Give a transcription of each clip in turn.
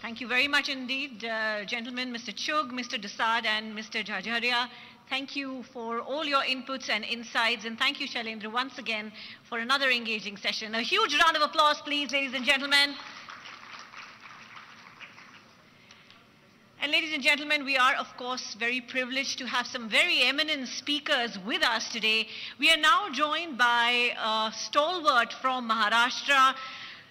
Thank you very much indeed, gentlemen, Mr. Chugh, Mr. Desad and Mr. Jhajaria. Thank you for all your inputs and insights, and thank you, Shailendra, once again for another engaging session. A huge round of applause, please, ladies and gentlemen. And ladies and gentlemen, we are, of course, very privileged to have some very eminent speakers with us today. We are now joined by a stalwart from Maharashtra,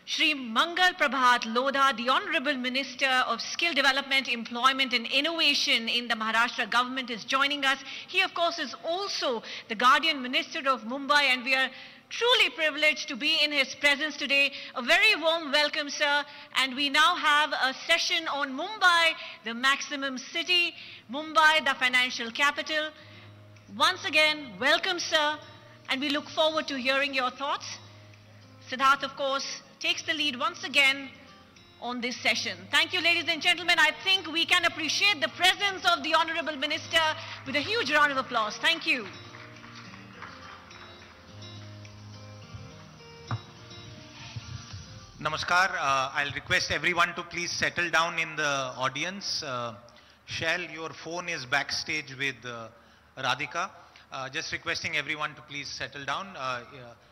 Shri Mangal Prabhat Lodha, the Honorable Minister of Skill Development, Employment and Innovation in the Maharashtra government, is joining us. He, of course, is also the Guardian Minister of Mumbai, and we are truly privileged to be in his presence today. A very warm welcome, sir. And we now have a session on Mumbai, the maximum city, Mumbai, the financial capital. Once again, welcome, sir, and we look forward to hearing your thoughts. Siddharth, of course, takes the lead once again on this session. Thank you, ladies and gentlemen. I think we can appreciate the presence of the Honorable Minister with a huge round of applause. Thank you. Namaskar. I'll request everyone to please settle down in the audience. Shell, your phone is backstage with Radhika. Just requesting everyone to please settle down.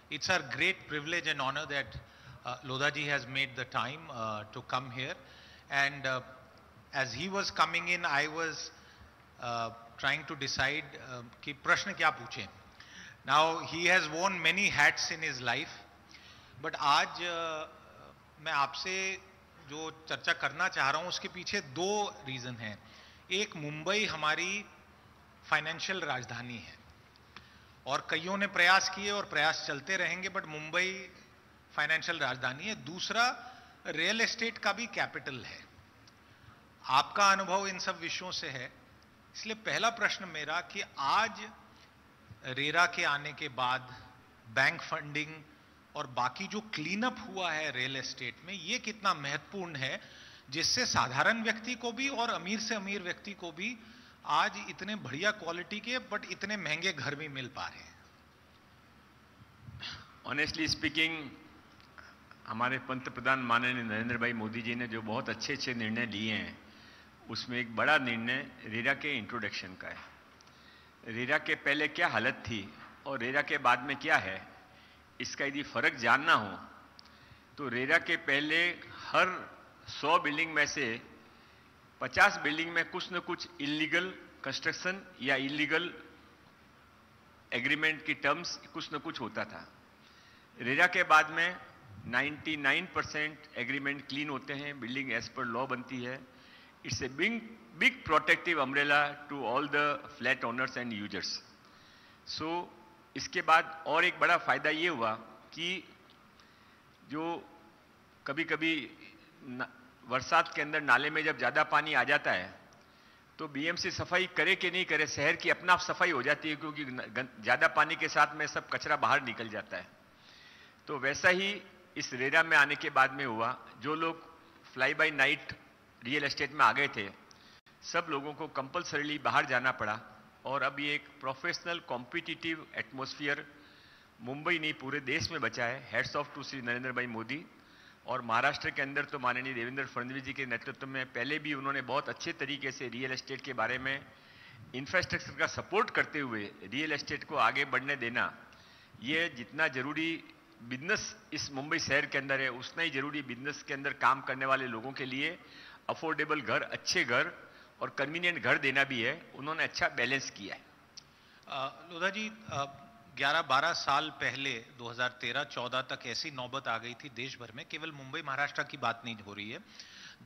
It's our great privilege and honor that Lodha ji has made the time to come here. And as he was coming in, I was trying to decide ki prashna kya puche. Now, he has worn many hats in his life, but aaj मैं आपसे जो चर्चा करना चाह रहा हूं उसके पीछे दो रीजन हैं. एक, मुंबई हमारी फाइनेंशियल राजधानी है और कईयों ने प्रयास किए और प्रयास चलते रहेंगे, बट मुंबई फाइनेंशियल राजधानी है. दूसरा, रियल एस्टेट का भी कैपिटल है. आपका अनुभव इन सब विषयों से है, इसलिए पहला प्रश्न मेरा कि आज रेरा के आने के बाद बैंक फंडिंग और बाकी जो क्लीन अप हुआ है रियल एस्टेट में, ये कितना महत्वपूर्ण है, जिससे साधारण व्यक्ति को भी और अमीर से अमीर व्यक्ति को भी आज इतने बढ़िया क्वालिटी के बट इतने महंगे घर भी मिल पा रहे हैं. ऑनेस्टली स्पीकिंग, हमारे पंतप्रधान माननीय नरेंद्र भाई मोदी जी ने जो बहुत अच्छे अच्छे निर्णय लिए हैं, उसमें एक बड़ा निर्णय रेरा के इंट्रोडक्शन का है. रेरा के पहले क्या हालत थी और रेरा के बाद में क्या है, इसका यदि फर्क जानना हो तो रेरा के पहले हर 100 बिल्डिंग में से 50 बिल्डिंग में कुछ न कुछ इलीगल कंस्ट्रक्शन या इलीगल एग्रीमेंट की टर्म्स कुछ न कुछ होता था. रेरा के बाद में 99% एग्रीमेंट क्लीन होते हैं, बिल्डिंग एज पर लॉ बनती है. It's a big protective umbrella to all the flat owners and users. So इसके बाद और एक बड़ा फायदा ये हुआ कि जो कभी कभी बरसात के अंदर नाले में जब ज़्यादा पानी आ जाता है तो बीएमसी सफाई करे कि नहीं करे, शहर की अपना आप सफाई हो जाती है, क्योंकि ज़्यादा पानी के साथ में सब कचरा बाहर निकल जाता है. तो वैसा ही इस रेरा में आने के बाद में हुआ. जो लोग fly bye night real estate में आ गए थे, सब लोगों को कंपल्सरीली बाहर जाना पड़ा. और अब ये एक प्रोफेशनल कॉम्पिटिटिव एटमॉस्फेयर मुंबई नहीं पूरे देश में बचा है. Heads off to Shri Narendra Bhai Modi. और महाराष्ट्र के अंदर तो माननीय देवेंद्र फडणवीस जी के नेतृत्व में पहले भी उन्होंने बहुत अच्छे तरीके से रियल एस्टेट के बारे में इंफ्रास्ट्रक्चर का सपोर्ट करते हुए रियल एस्टेट को आगे बढ़ने देना, ये जितना जरूरी बिजनेस इस मुंबई शहर के अंदर है, उतना ही जरूरी बिजनेस के अंदर काम करने वाले लोगों के लिए अफोर्डेबल घर, अच्छे घर और कन्वीनियंट घर देना भी है. उन्होंने अच्छा बैलेंस किया है. लोधा जी, 11-12 साल पहले 2013-14 तक ऐसी नौबत आ गई थी देश भर में, केवल मुंबई महाराष्ट्र की बात नहीं हो रही है,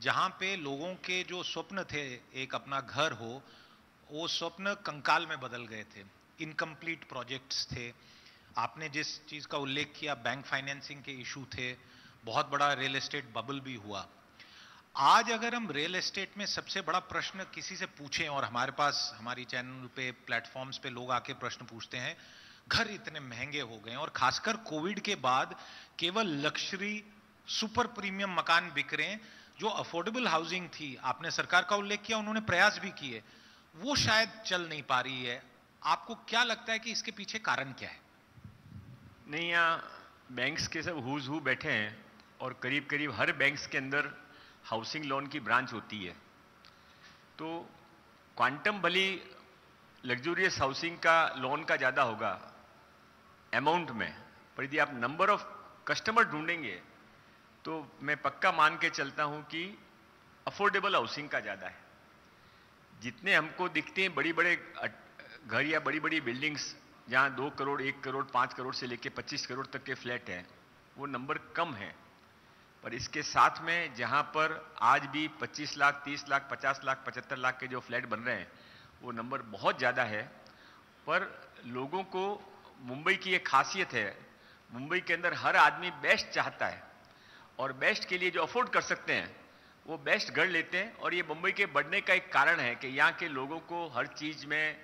जहां पे लोगों के जो स्वप्न थे एक अपना घर हो, वो स्वप्न कंकाल में बदल गए थे. इनकम्प्लीट प्रोजेक्ट्स थे. आपने जिस चीज का उल्लेख किया, बैंक फाइनेंसिंग के इशू थे, बहुत बड़ा रियल एस्टेट बबल भी हुआ. आज अगर हम रियल एस्टेट में सबसे बड़ा प्रश्न किसी से पूछें, और हमारे पास हमारी चैनल पे प्लेटफॉर्म्स पे लोग आके प्रश्न पूछते हैं, घर इतने महंगे हो गए और खासकर कोविड के बाद केवल लग्जरी सुपर प्रीमियम मकान बिक रहे हैं. जो अफोर्डेबल हाउसिंग थी, आपने सरकार का उल्लेख किया, उन्होंने प्रयास भी किए, वो शायद चल नहीं पा रही है. आपको क्या लगता है कि इसके पीछे कारण क्या है? नहीं, यहाँ बैंक्स के सब हुज हु बैठे हैं और करीब करीब हर बैंक्स के अंदर हाउसिंग लोन की ब्रांच होती है। तो क्वांटम भली लग्जूरियस हाउसिंग का लोन का ज़्यादा होगा अमाउंट में, पर यदि आप नंबर ऑफ कस्टमर ढूंढेंगे तो मैं पक्का मान के चलता हूं कि अफोर्डेबल हाउसिंग का ज़्यादा है। जितने हमको दिखते हैं बड़ी बड़े घर या बड़ी बड़ी बिल्डिंग्स जहां 2 करोड़, 1 करोड़, 5 करोड़ से लेकर 25 करोड़ तक के फ्लैट हैं, वो नंबर कम है। पर इसके साथ में जहां पर आज भी 25 लाख, 30 लाख, 50 लाख, 75 लाख के जो फ्लैट बन रहे हैं, वो नंबर बहुत ज़्यादा है। पर लोगों को मुंबई की एक खासियत है, मुंबई के अंदर हर आदमी बेस्ट चाहता है और बेस्ट के लिए जो अफोर्ड कर सकते हैं वो बेस्ट घर लेते हैं। और ये मुंबई के बढ़ने का एक कारण है कि यहाँ के लोगों को हर चीज़ में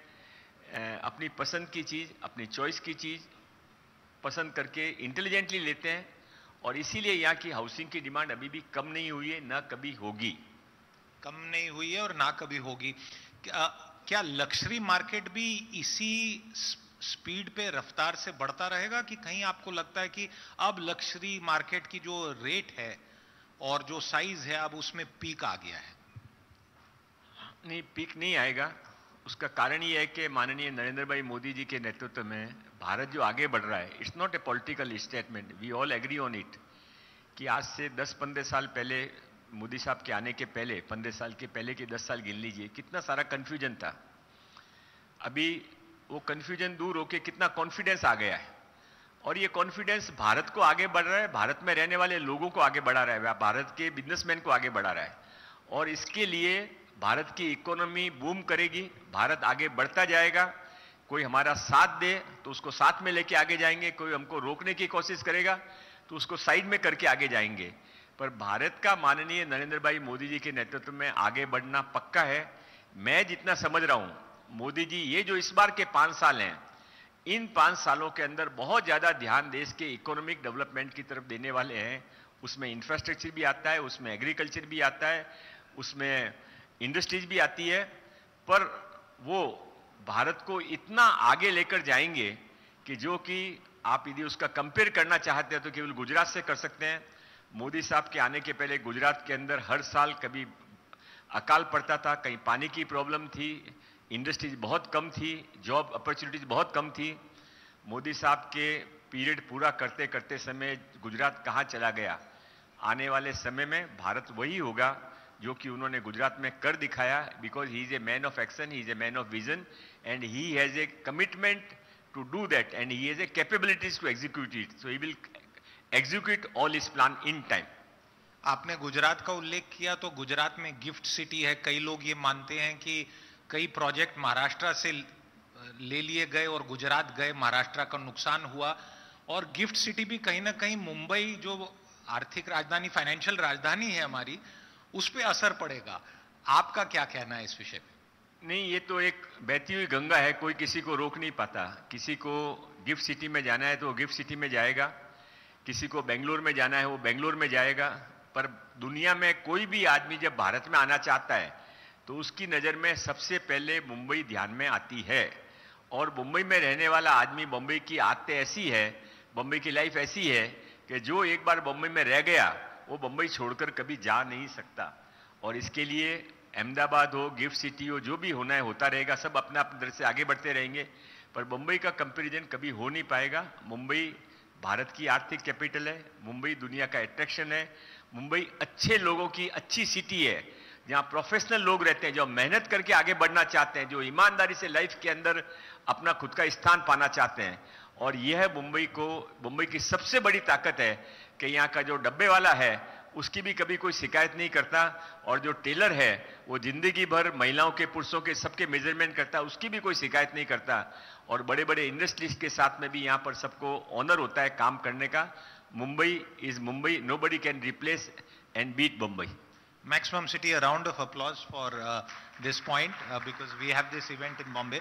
अपनी पसंद की चीज़, अपनी चॉइस की चीज़ पसंद करके इंटेलिजेंटली लेते हैं। और इसीलिए यहाँ की हाउसिंग की डिमांड अभी भी कम नहीं हुई है, ना कभी होगी। कम नहीं हुई है और ना कभी होगी। क्या लक्जरी मार्केट भी इसी स्पीड पे, रफ्तार से बढ़ता रहेगा कि कहीं आपको लगता है कि अब लक्जरी मार्केट की जो रेट है और जो साइज है अब उसमें पीक आ गया है? नहीं, पीक नहीं आएगा। उसका कारण ये है कि माननीय नरेंद्र भाई मोदी जी के नेतृत्व में भारत जो आगे बढ़ रहा है, it's not a political statement, we all agree on it, कि आज से 10-15 साल पहले, मोदी साहब के आने के पहले, 15 साल के पहले के 10 साल गिन लीजिए, कितना सारा कंफ्यूजन था। अभी वो कंफ्यूजन दूर होके कितना कॉन्फिडेंस आ गया है। और ये कॉन्फिडेंस भारत को आगे बढ़ रहा है, भारत में रहने वाले लोगों को आगे बढ़ा रहा है, भारत के बिजनेसमैन को आगे बढ़ा रहा है। और इसके लिए भारत की इकोनॉमी बूम करेगी, भारत आगे बढ़ता जाएगा। कोई हमारा साथ दे तो उसको साथ में लेके आगे जाएंगे, कोई हमको रोकने की कोशिश करेगा तो उसको साइड में करके आगे जाएंगे। पर भारत का माननीय नरेंद्र भाई मोदी जी के नेतृत्व में आगे बढ़ना पक्का है। मैं जितना समझ रहा हूं, मोदी जी ये जो इस बार के 5 साल हैं, इन 5 सालों के अंदर बहुत ज्यादा ध्यान देश के इकोनॉमिक डेवलपमेंट की तरफ देने वाले हैं। उसमें इंफ्रास्ट्रक्चर भी आता है, उसमें एग्रीकल्चर भी आता है, उसमें इंडस्ट्रीज भी आती है। पर वो भारत को इतना आगे लेकर जाएंगे कि जो कि आप यदि उसका कंपेयर करना चाहते हैं तो केवल गुजरात से कर सकते हैं। मोदी साहब के आने के पहले गुजरात के अंदर हर साल कभी अकाल पड़ता था, कहीं पानी की प्रॉब्लम थी, इंडस्ट्रीज बहुत कम थी, जॉब अपॉर्चुनिटीज बहुत कम थी। मोदी साहब के पीरियड पूरा करते करते समय गुजरात कहाँ चला गया। आने वाले समय में भारत वही होगा जो कि उन्होंने गुजरात में कर दिखाया, because he is a man of action, he is a man of vision and he has a commitment to do that and he has a capabilities to execute it, so he will execute all his plan in time. आपने गुजरात का उल्लेख किया तो गुजरात में gift city है। कई लोग ये मानते हैं कि कई प्रोजेक्ट महाराष्ट्र से ले लिए गए और गुजरात गए, महाराष्ट्र का नुकसान हुआ। और गिफ्ट सिटी भी कहीं ना कहीं मुंबई जो आर्थिक राजधानी, फाइनेंशियल राजधानी है हमारी, उस पर असर पड़ेगा। आपका क्या कहना है इस विषय पे? नहीं, ये तो एक बहती हुई गंगा है, कोई किसी को रोक नहीं पाता। किसी को गिफ्ट सिटी में जाना है तो वो गिफ्ट सिटी में जाएगा, किसी को बेंगलोर में जाना है वो बेंगलोर में जाएगा। पर दुनिया में कोई भी आदमी जब भारत में आना चाहता है तो उसकी नज़र में सबसे पहले मुंबई ध्यान में आती है। और मुंबई में रहने वाला आदमी, मुंबई की आदतें ऐसी है, मुंबई की लाइफ ऐसी है कि जो एक बार मुंबई में रह गया वो मुंबई छोड़कर कभी जा नहीं सकता। और इसके लिए अहमदाबाद हो, गिफ्ट सिटी हो, जो भी होना है होता रहेगा, सब अपना अपनी तरह से आगे बढ़ते रहेंगे। पर मुंबई का कंपैरिजन कभी हो नहीं पाएगा। मुंबई भारत की आर्थिक कैपिटल है, मुंबई दुनिया का अट्रैक्शन है, मुंबई अच्छे लोगों की अच्छी सिटी है, जहां प्रोफेशनल लोग रहते हैं, जो मेहनत करके आगे बढ़ना चाहते हैं, जो ईमानदारी से लाइफ के अंदर अपना खुद का स्थान पाना चाहते हैं। और यह मुंबई की सबसे बड़ी ताकत है कि यहाँ का जो डब्बे वाला है उसकी भी कभी कोई शिकायत नहीं करता, और जो टेलर है वो जिंदगी भर महिलाओं के, पुरुषों के सबके मेजरमेंट करता है, उसकी भी कोई शिकायत नहीं करता। और बड़े बड़े इंडस्ट्रीज के साथ में भी यहाँ पर सबको ऑनर होता है काम करने का। Mumbai is Mumbai, nobody can replace and beat Mumbai. Maximum City, a round of applause for this point because we have this event in Bombay.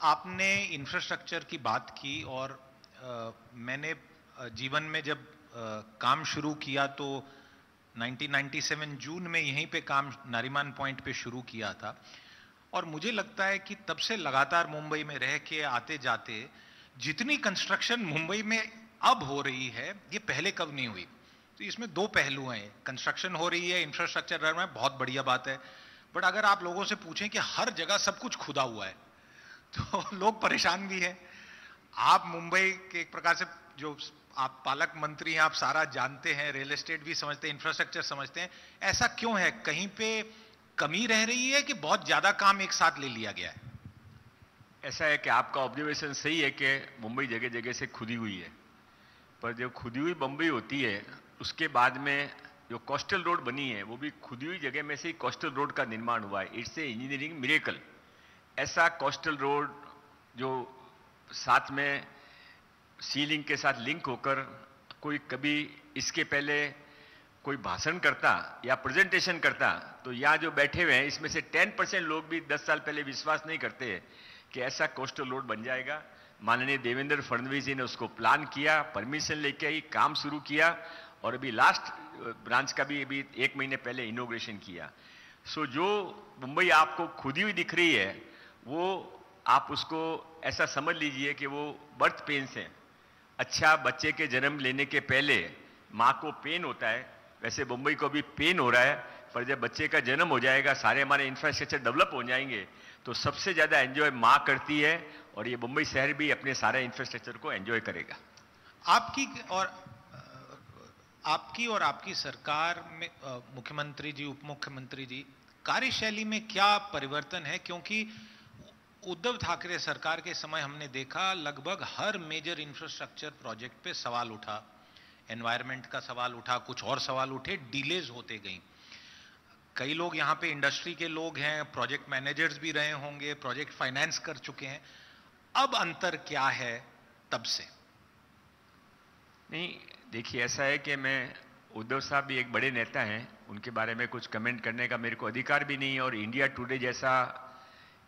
आपने इंफ्रास्ट्रक्चर की बात की और मैंने जीवन में जब काम शुरू किया तो 1997 जून में यहीं पे काम नारीमान पॉइंट पे शुरू किया था। और मुझे लगता है कि तब से लगातार मुंबई में रह के आते जाते जितनी कंस्ट्रक्शन मुंबई में अब हो रही है ये पहले कब नहीं हुई। तो इसमें दो पहलू हैं, कंस्ट्रक्शन हो रही है, इंफ्रास्ट्रक्चर रह रहा है, बहुत बढ़िया बात है, बट अगर आप लोगों से पूछें कि हर जगह सब कुछ खुदा हुआ है तो लोग परेशान भी हैं। आप मुंबई के एक प्रकार से जो आप पालक मंत्री हैं, आप सारा जानते हैं, रियल एस्टेट भी समझते हैं, इंफ्रास्ट्रक्चर समझते हैं, ऐसा क्यों है? कहीं पे कमी रह रही है कि बहुत ज्यादा काम एक साथ ले लिया गया है? ऐसा है कि आपका ऑब्जर्वेशन सही है कि मुंबई जगह जगह से खुदी हुई है, पर जो खुदी हुई मुंबई होती है उसके बाद में जो कोस्टल रोड बनी है वो भी खुदी हुई जगह में से ही कोस्टल रोड का निर्माण हुआ है। It's A engineering miracle. ऐसा कोस्टल रोड जो साथ में सीलिंग के साथ लिंक होकर कोई कभी इसके पहले कोई भाषण करता या प्रेजेंटेशन करता तो यहाँ जो बैठे हुए हैं इसमें से 10% लोग भी 10 साल पहले विश्वास नहीं करते कि ऐसा कोस्टल रोड बन जाएगा। माननीय देवेंद्र फडणवीस जी ने उसको प्लान किया, परमिशन लेके आई, काम शुरू किया और अभी लास्ट ब्रांच का भी अभी 1 महीने पहले इनॉग्रेशन किया। सो जो मुंबई आपको खुदी हुई दिख रही है वो आप उसको ऐसा समझ लीजिए कि वो बर्थ पेन्स हैं। अच्छा, बच्चे के जन्म लेने के पहले माँ को पेन होता है, वैसे मुंबई को भी पेन हो रहा है, पर जब बच्चे का जन्म हो जाएगा, सारे हमारे इंफ्रास्ट्रक्चर डेवलप हो जाएंगे तो सबसे ज्यादा एंजॉय माँ करती है और ये मुंबई शहर भी अपने सारे इंफ्रास्ट्रक्चर को एंजॉय करेगा। आपकी और आपकी सरकार में मुख्यमंत्री जी, उप मुख्यमंत्री जी, कार्यशैली में क्या परिवर्तन है? क्योंकि उद्धव ठाकरे सरकार के समय हमने देखा लगभग हर मेजर इंफ्रास्ट्रक्चर प्रोजेक्ट पे सवाल उठा, एनवायरनमेंट का सवाल उठा, कुछ और सवाल उठे, डिलेज होते गई। कई लोग यहाँ पे इंडस्ट्री के लोग हैं, प्रोजेक्ट मैनेजर्स भी रहे होंगे, प्रोजेक्ट फाइनेंस कर चुके हैं। अब अंतर क्या है तब से? नहीं, देखिए ऐसा है कि मैं, उद्धव साहब भी एक बड़े नेता हैं, उनके बारे में कुछ कमेंट करने का मेरे को अधिकार भी नहीं है। और इंडिया टुडे जैसा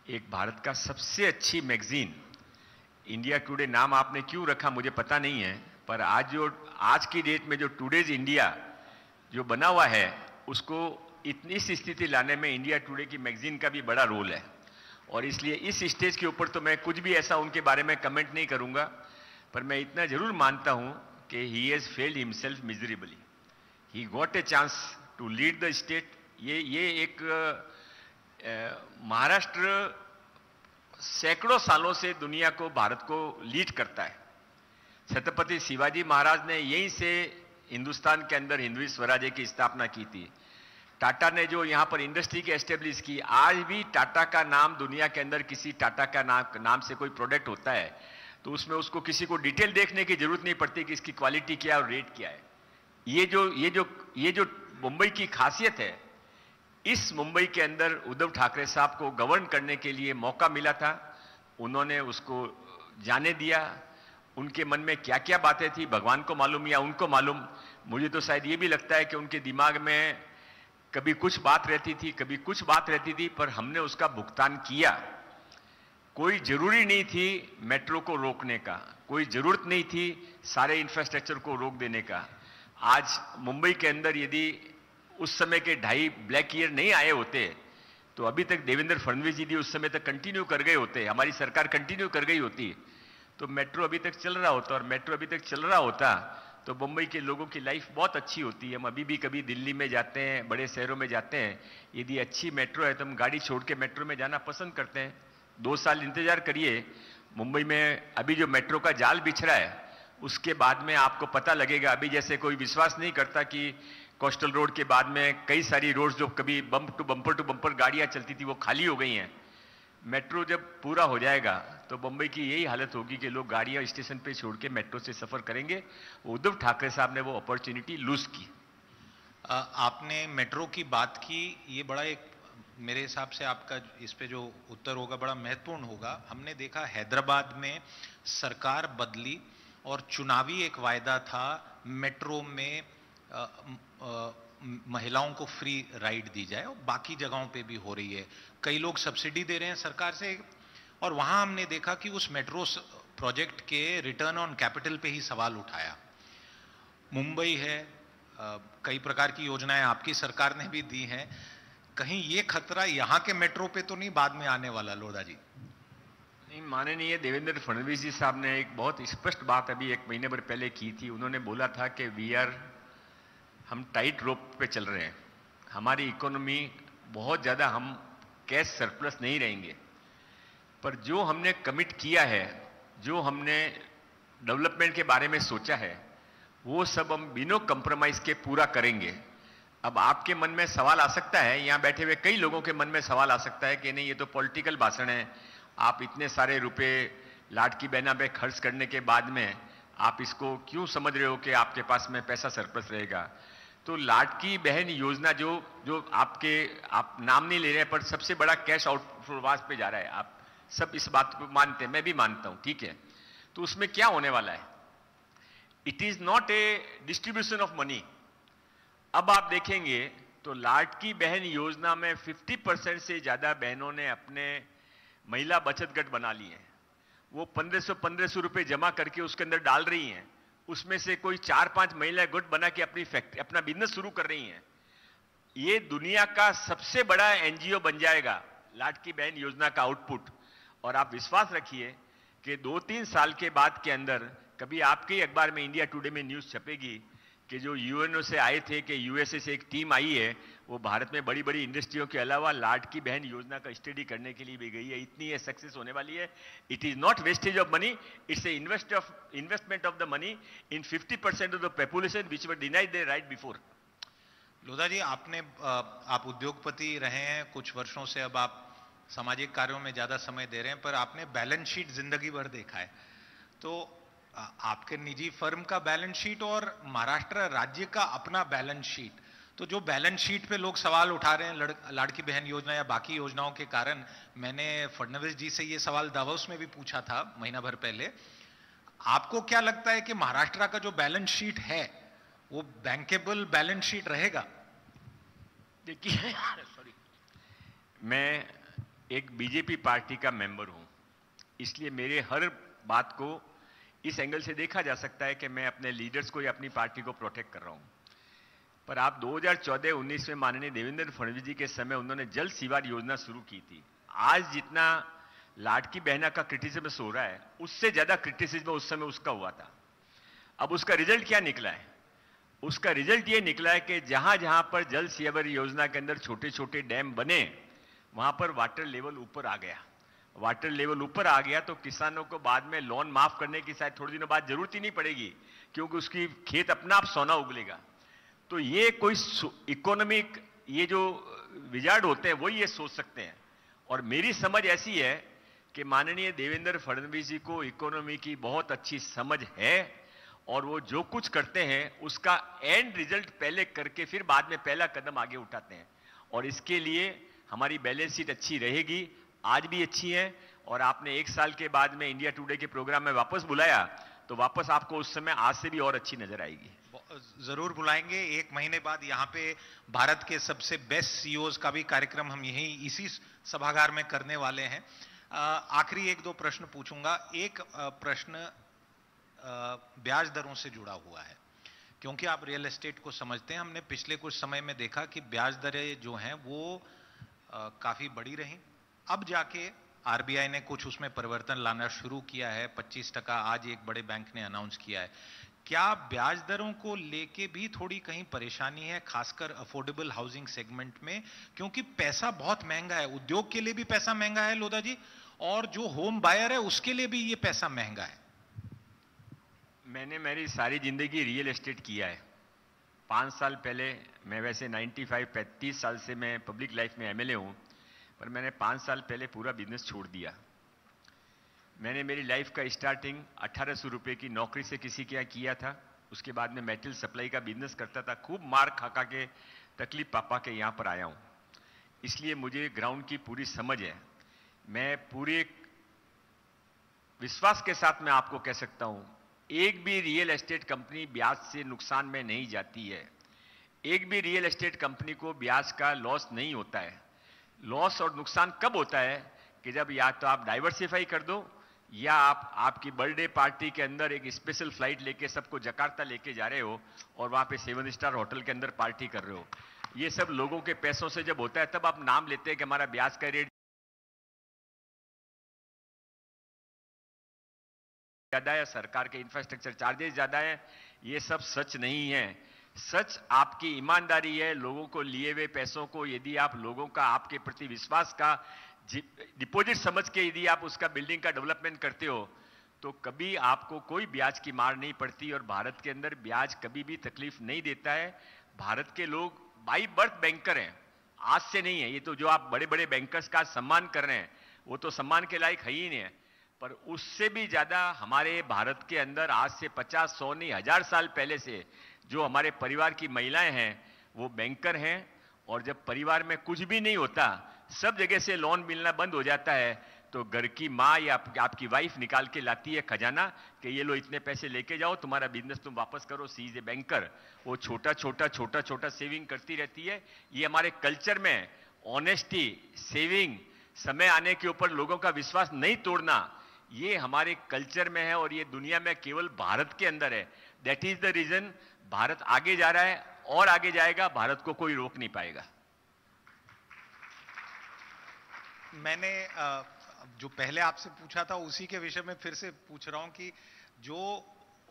एक भारत का सबसे अच्छी मैगजीन, इंडिया टुडे नाम आपने क्यों रखा मुझे पता नहीं है, पर आज की डेट में जो टुडेज इंडिया जो बना हुआ है उसको इतनी सी स्थिति लाने में इंडिया टुडे की मैगजीन का भी बड़ा रोल है। और इसलिए इस स्टेज के ऊपर तो मैं कुछ भी ऐसा उनके बारे में कमेंट नहीं करूंगा, पर मैं इतना जरूर मानता हूं कि he has failed himself miserably. He got a chance to lead the state. ये एक महाराष्ट्र सैकड़ों सालों से दुनिया को, भारत को लीड करता है। छत्रपति शिवाजी महाराज ने यहीं से हिंदुस्तान के अंदर हिंदवी स्वराज्य की स्थापना की थी। टाटा ने जो यहां पर इंडस्ट्री की एस्टेब्लिश की, आज भी टाटा का नाम दुनिया के अंदर किसी टाटा का नाम से कोई प्रोडक्ट होता है तो उसमें उसको किसी को डिटेल देखने की जरूरत नहीं पड़ती कि इसकी क्वालिटी क्या है और रेट क्या है। ये जो मुंबई की खासियत है, इस मुंबई के अंदर उद्धव ठाकरे साहब को गवर्न करने के लिए मौका मिला था, उन्होंने उसको जाने दिया। उनके मन में क्या क्या बातें थी भगवान को मालूम या उनको मालूम। मुझे तो शायद ये भी लगता है कि उनके दिमाग में कभी कुछ बात रहती थी, कभी कुछ बात रहती थी, पर हमने उसका भुगतान किया। कोई जरूरी नहीं थी मेट्रो को रोकने का, कोई जरूरत नहीं थी सारे इंफ्रास्ट्रक्चर को रोक देने का। आज मुंबई के अंदर यदि उस समय के 2.5 ब्लैक ईयर नहीं आए होते तो अभी तक देवेंद्र फडणवीस जी भी उस समय तक कंटिन्यू कर गए होते, हमारी सरकार कंटिन्यू कर गई होती, तो मेट्रो अभी तक चल रहा होता। और मेट्रो अभी तक चल रहा होता तो मुंबई के लोगों की लाइफ बहुत अच्छी होती है। हम अभी भी कभी दिल्ली में जाते हैं, बड़े शहरों में जाते हैं, यदि अच्छी मेट्रो है तो हम गाड़ी छोड़ के मेट्रो में जाना पसंद करते हैं। 2 साल इंतजार करिए, मुंबई में अभी जो मेट्रो का जाल बिछ रहा है उसके बाद में आपको पता लगेगा। अभी जैसे कोई विश्वास नहीं करता कि कोस्टल रोड के बाद में कई सारी रोड्स जो कभी बम्पर टू बम्पर गाड़ियां चलती थी वो खाली हो गई हैं। मेट्रो जब पूरा हो जाएगा तो मुंबई की यही हालत होगी कि लोग गाड़ियां स्टेशन पे छोड़ के मेट्रो से सफर करेंगे। उद्धव ठाकरे साहब ने वो अपॉर्चुनिटी लूज की। आपने मेट्रो की बात की, ये बड़ा एक, मेरे हिसाब से आपका इस पे जो उत्तर होगा बड़ा महत्वपूर्ण होगा। हमने देखा हैदराबाद में सरकार बदली और चुनावी एक वायदा था मेट्रो में महिलाओं को फ्री राइड दी जाए, और बाकी जगहों पे भी हो रही है। कई लोग सब्सिडी दे रहे हैं सरकार से, और वहां हमने देखा कि उस मेट्रो प्रोजेक्ट के रिटर्न ऑन कैपिटल पे ही सवाल उठाया। मुंबई है, कई प्रकार की योजनाएं आपकी सरकार ने भी दी हैं, कहीं ये खतरा यहाँ के मेट्रो पे तो नहीं बाद में आने वाला? लोधा जी नहीं, माननीय देवेंद्र फडणवीस जी साहब ने एक बहुत स्पष्ट बात अभी 1 महीने भर पहले की थी। उन्होंने बोला था कि वी आर हम टाइट रोप पे चल रहे हैं। हमारी इकोनॉमी बहुत ज़्यादा, हम कैश सरप्लस नहीं रहेंगे, पर जो हमने कमिट किया है, जो हमने डेवलपमेंट के बारे में सोचा है, वो सब हम बिना कंप्रोमाइज के पूरा करेंगे। अब आपके मन में सवाल आ सकता है, यहां बैठे हुए कई लोगों के मन में सवाल आ सकता है कि नहीं, ये तो पॉलिटिकल भाषण है, आप इतने सारे रुपए लाडकी बहना पे खर्च करने के बाद में आप इसको क्यों समझ रहे हो कि आपके पास में पैसा सरप्लस रहेगा। तो लाडकी बहन योजना जो आप नाम नहीं ले रहे हैं, पर सबसे बड़ा कैश आउटफ्लो पे जा रहा है। आप सब इस बात को मानते हैं, मैं भी मानता हूं, ठीक है। तो उसमें क्या होने वाला है? It is not a distribution of money. अब आप देखेंगे तो लाडकी बहन योजना में 50% से ज्यादा बहनों ने अपने महिला बचत गट बना लिए हैं। वो 1500 रुपए जमा करके उसके अंदर डाल रही हैं। उसमें से कोई 4-5 महिला गुट बना के अपनी फैक्ट्री, अपना बिजनेस शुरू कर रही हैं। ये दुनिया का सबसे बड़ा एनजीओ बन जाएगा लाडकी बहन योजना का आउटपुट। और आप विश्वास रखिए कि 2-3 साल के बाद के अंदर कभी आपके ही अखबार में, इंडिया टुडे में न्यूज छपेगी कि जो यूएनओ से आए थे, कि यूएसए से एक टीम आई है, वो भारत में बड़ी बड़ी इंडस्ट्रियों के अलावा लाडकी बहन योजना का स्टडी करने के लिए भी गई है। इतनी ये सक्सेस होने वाली है। It is not wastage of money, it's a investment of the money in 50% of the population which were denied their right before. Lodha ji, आप उद्योगपति रहे हैं कुछ वर्षों से, अब आप सामाजिक कार्यों में ज्यादा समय दे रहे हैं, पर आपने बैलेंस शीट जिंदगी भर देखा है। तो आपके निजी फर्म का बैलेंस शीट और महाराष्ट्र राज्य का अपना बैलेंस शीट, तो जो बैलेंस शीट पे लोग सवाल उठा रहे हैं लाडकी बहन योजना या बाकी योजनाओं के कारण, मैंने फडणवीस जी से ये सवाल दावोस में भी पूछा था महीना भर पहले। आपको क्या लगता है कि महाराष्ट्र का जो बैलेंस शीट है वो बैंकेबल बैलेंस शीट रहेगा? देखिए सॉरी, मैं एक बीजेपी पार्टी का मेंबर हूं, इसलिए मेरे हर बात को इस एंगल से देखा जा सकता है कि मैं अपने लीडर्स को या अपनी पार्टी को प्रोटेक्ट कर रहा हूं। पर आप 2014-19 में माननीय देवेंद्र फडणवीस जी के समय उन्होंने जल सीवर योजना शुरू की थी। आज जितना लाडकी बहना का क्रिटिसिज्म हो रहा है, उससे ज्यादा क्रिटिसिज्म उस समय उसका हुआ था। अब उसका रिजल्ट क्या निकला है? उसका रिजल्ट ये निकला है कि जहां जहां पर जल सीवर योजना के अंदर छोटे छोटे डैम बने, वहां पर वाटर लेवल ऊपर आ गया। वाटर लेवल ऊपर आ गया तो किसानों को बाद में लोन माफ करने की शायद थोड़े दिनों बाद जरूरत ही नहीं पड़ेगी, क्योंकि उसकी खेत अपना आप सोना उगलेगा। तो ये कोई इकोनॉमिक, ये जो विजार्ड होते हैं वो ये सोच सकते हैं। और मेरी समझ ऐसी है कि माननीय देवेंद्र फडणवीस जी को इकोनॉमी की बहुत अच्छी समझ है, और वो जो कुछ करते हैं उसका एंड रिजल्ट पहले करके फिर बाद में पहला कदम आगे उठाते हैं। और इसके लिए हमारी बैलेंस शीट अच्छी रहेगी, आज भी अच्छी है। और आपने 1 साल के बाद में इंडिया टुडे के प्रोग्राम में वापस बुलाया, तो वापस आपको उस समय आज से भी और अच्छी नजर आएगी। जरूर बुलाएंगे। 1 महीने बाद यहाँ पे भारत के सबसे बेस्ट सीईओज का भी कार्यक्रम हम इसी सभागार में करने वाले हैं। आखिरी 1-2 प्रश्न पूछूंगा। एक प्रश्न ब्याज दरों से जुड़ा हुआ है, क्योंकि आप रियल एस्टेट को समझते हैं। हमने पिछले कुछ समय में देखा कि ब्याज दरें जो हैं वो काफी बढ़ी रहीं। अब जाके आरबीआई ने कुछ उसमें परिवर्तन लाना शुरू किया है, 25% आज एक बड़े बैंक ने अनाउंस किया है। क्या ब्याज दरों को लेके भी थोड़ी कहीं परेशानी है, खासकर अफोर्डेबल हाउसिंग सेगमेंट में? क्योंकि पैसा बहुत महंगा है, उद्योग के लिए भी पैसा महंगा है लोधा जी, और जो होम बायर है उसके लिए भी ये पैसा महंगा है। मैंने मेरी सारी जिंदगी रियल एस्टेट किया है। 5 साल पहले, मैं वैसे 35 साल से मैं पब्लिक लाइफ में एमएलए हूं, पर मैंने 5 साल पहले पूरा बिजनेस छोड़ दिया। मैंने मेरी लाइफ का स्टार्टिंग 1800 रुपए की नौकरी से किसी के यहाँ किया था। उसके बाद में मेटल सप्लाई का बिजनेस करता था। खूब मार खा खा के, तकलीफ पापा के यहाँ पर आया हूँ, इसलिए मुझे ग्राउंड की पूरी समझ है। मैं पूरे विश्वास के साथ मैं आपको कह सकता हूँ, एक भी रियल एस्टेट कंपनी ब्याज से नुकसान में नहीं जाती है। एक भी रियल एस्टेट कंपनी को ब्याज का लॉस नहीं होता है। लॉस और नुकसान कब होता है कि जब या तो आप डाइवर्सिफाई कर दो, या आपकी बर्थडे पार्टी के अंदर एक स्पेशल फ्लाइट लेके सबको जकार्ता लेके जा रहे हो और वहां पे 7 स्टार होटल के अंदर पार्टी कर रहे हो। ये सब लोगों के पैसों से जब होता है, तब आप नाम लेते हैं कि हमारा ब्याज का रेट ज्यादा है, सरकार के इंफ्रास्ट्रक्चर चार्जेस ज्यादा है। ये सब सच नहीं है। सच आपकी ईमानदारी है। लोगों को लिए हुए पैसों को यदि आप लोगों का आपके प्रति विश्वास का डिपॉजिट समझ के यदि आप उसका बिल्डिंग का डेवलपमेंट करते हो तो कभी आपको कोई ब्याज की मार नहीं पड़ती। और भारत के अंदर ब्याज कभी भी तकलीफ नहीं देता है। भारत के लोग बाई बर्थ बैंकर हैं, आज से नहीं है। ये तो जो आप बड़े बड़े बैंकर्स का सम्मान कर रहे हैं वो तो सम्मान के लायक है ही नहीं है, पर उससे भी ज्यादा हमारे भारत के अंदर आज से 50, 100 नहीं 1000 साल पहले से जो हमारे परिवार की महिलाएं हैं वो बैंकर हैं। और जब परिवार में कुछ भी नहीं होता, सब जगह से लोन मिलना बंद हो जाता है, तो घर की माँ या आपकी वाइफ निकाल के लाती है खजाना कि ये लो इतने पैसे लेके जाओ, तुम्हारा बिजनेस तुम वापस करो, सी इज ए बैंकर। वो छोटा छोटा सेविंग करती रहती है। ये हमारे कल्चर में ऑनेस्टी, सेविंग, समय आने के ऊपर लोगों का विश्वास नहीं तोड़ना, ये हमारे कल्चर में है और ये दुनिया में केवल भारत के अंदर है। That is the reason Bharat आगे जा रहा है और आगे जाएगा, भारत को कोई रोक नहीं पाएगा। मैंने जो पहले आपसे पूछा था उसी के विषय में फिर से पूछ रहा हूं कि जो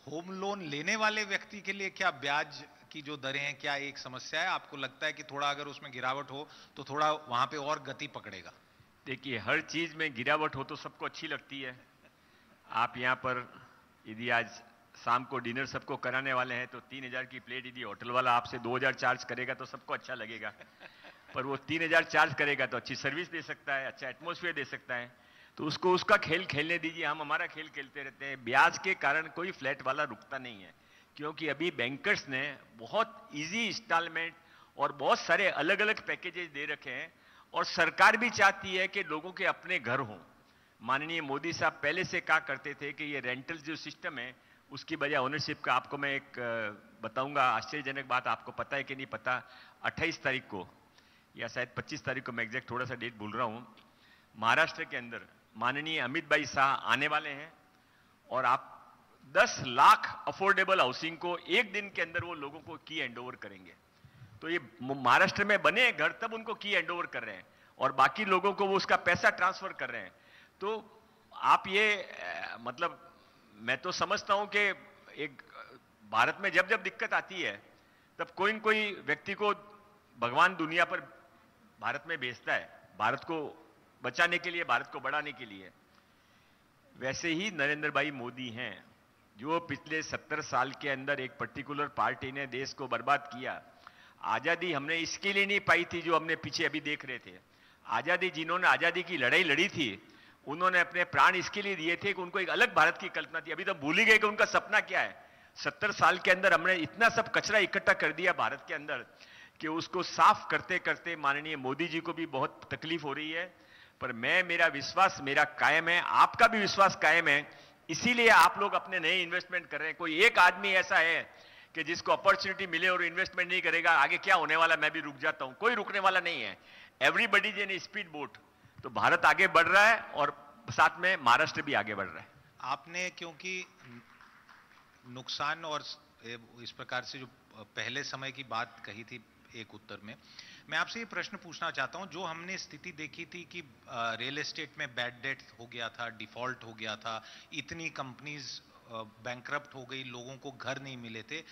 होम लोन लेने वाले व्यक्ति के लिए क्या ब्याज की जो दरें हैं, क्या एक समस्या है? आपको लगता है कि थोड़ा अगर उसमें गिरावट हो तो थोड़ा वहां पे और गति पकड़ेगा? देखिए, हर चीज में गिरावट हो तो सबको अच्छी लगती है। आप यहाँ पर यदि आज शाम को डिनर सबको कराने वाले हैं तो 3000 की प्लेट यदि होटल वाला आपसे 2000 चार्ज करेगा तो सबको अच्छा लगेगा। पर वो 3000 चार्ज करेगा तो अच्छी सर्विस दे सकता है, अच्छा एटमॉस्फेयर दे सकता है, तो उसको उसका खेल खेलने दीजिए। हम हमारा खेल खेलते रहते हैं। ब्याज के कारण कोई फ्लैट वाला रुकता नहीं है, क्योंकि अभी बैंकर्स ने बहुत इजी इंस्टॉलमेंट और बहुत सारे अलग अलग पैकेजेस दे रखे हैं। और सरकार भी चाहती है कि लोगों के अपने घर हों। माननीय मोदी साहब पहले से कहा करते थे कि ये रेंटल जो सिस्टम है उसकी बजाय ओनरशिप का। आपको मैं एक बताऊंगा, आश्चर्यजनक बात, आपको पता है कि नहीं पता, 28 तारीख को या शायद 25 तारीख को, मैं एग्जैक्ट थोड़ा सा डेट भूल रहा हूं, महाराष्ट्र के अंदर माननीय अमित भाई शाह आने वाले हैं और आप 10 लाख अफोर्डेबल हाउसिंग को एक दिन के अंदर वो लोगों को की हैंड ओवर करेंगे। तो ये महाराष्ट्र में बने घर तब उनको की हैंड ओवर कर रहे हैं और बाकी लोगों को वो उसका पैसा ट्रांसफर कर रहे हैं। तो आप ये मतलब मैं तो समझता हूं कि एक भारत में जब जब दिक्कत आती है तब कोई न कोई व्यक्ति को भगवान दुनिया पर भारत में भेजता है, भारत को बचाने के लिए, भारत को बढ़ाने के लिए। वैसे ही नरेंद्र भाई मोदी हैं, जो पिछले 70 साल के अंदर एक पर्टिकुलर पार्टी ने देश को बर्बाद किया। आजादी हमने इसके लिए नहीं पाई थी जो हमने पीछे अभी देख रहे थे। आजादी, जिन्होंने आजादी की लड़ाई लड़ी थी, उन्होंने अपने प्राण इसके लिए दिए थे कि उनको एक अलग भारत की कल्पना थी। अभी तो भूल ही गए कि उनका सपना क्या है। 70 साल के अंदर हमने इतना सब कचरा इकट्ठा कर दिया भारत के अंदर कि उसको साफ करते करते माननीय मोदी जी को भी बहुत तकलीफ हो रही है। पर मेरा विश्वास मेरा कायम है, आपका भी विश्वास कायम है, इसीलिए आप लोग अपने नए इन्वेस्टमेंट कर रहे हैं। कोई एक आदमी ऐसा है कि जिसको अपॉर्चुनिटी मिले और इन्वेस्टमेंट नहीं करेगा, आगे क्या होने वाला मैं भी रुक जाता हूं, कोई रुकने वाला नहीं है। Everybody is in speed boat. तो भारत आगे बढ़ रहा है और साथ में महाराष्ट्र भी आगे बढ़ रहा है। आपने क्योंकि नुकसान और इस प्रकार से जो पहले समय की बात कही थी एक उत्तर में, मैं आपसे ये प्रश्न पूछना चाहता हूं, जो हमने स्थिति देखी थी कि रियल एस्टेट में बैड डेट हो गया था, डिफॉल्ट हो गया था, इतनी कंपनीज बैंकरप्ट हो गई, लोगों को घर नहीं मिले थे,